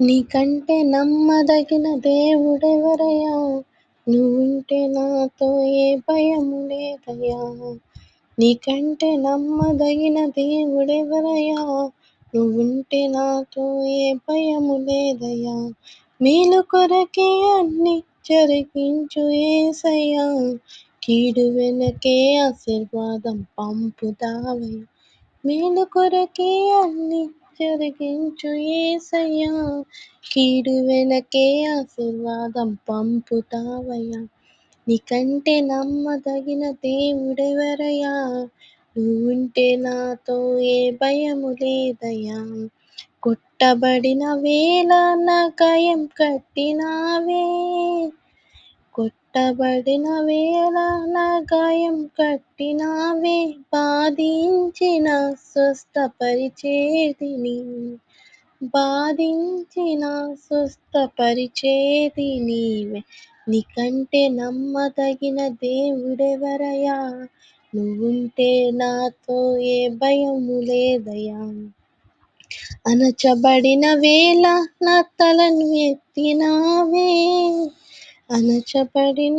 నీకంటే నమ్మదగిన దేవుడెవరయ్యా, నువ్వుంటే నాతో ఏ భయము లేదయ్యా. నీకంటే నమ్మదగిన దేవుడెవరయ్యా, నువ్వుంటే నాతో ఏ భయము లేదయ్యా. మేలు కొరకే అన్ని జరిగించు యేసయ్యా, కీడు వెనకే ఆశీర్వాదం పంపుతావయ్యా. మేలు కొరకే అన్ని జరిగించు యేసయ్యా, కీడు వెనకే ఆశీర్వాదం పంపుతావయ్యా. నీకంటే నమ్మదగిన దేవుడెవరయ్యా, నువ్వుంటే నాతో ఏ భయము లేదయ్యా. కొట్టబడిన వేళ నా గాయం కట్టినావే, కొట్టబడిన వేళ నా గాయం కట్టినావే, బాధించిన స్వస్థపరిచేది నీవే, బాధించిన స్వస్థపరిచేది నీవే. నీకంటే నమ్మదగిన దేవుడెవరయ్యా, నువ్వుంటే నాతో ఏ భయము లేదయ్యా. అణచబడిన వేళ నా తలను ఎత్తినావే, అణచబడిన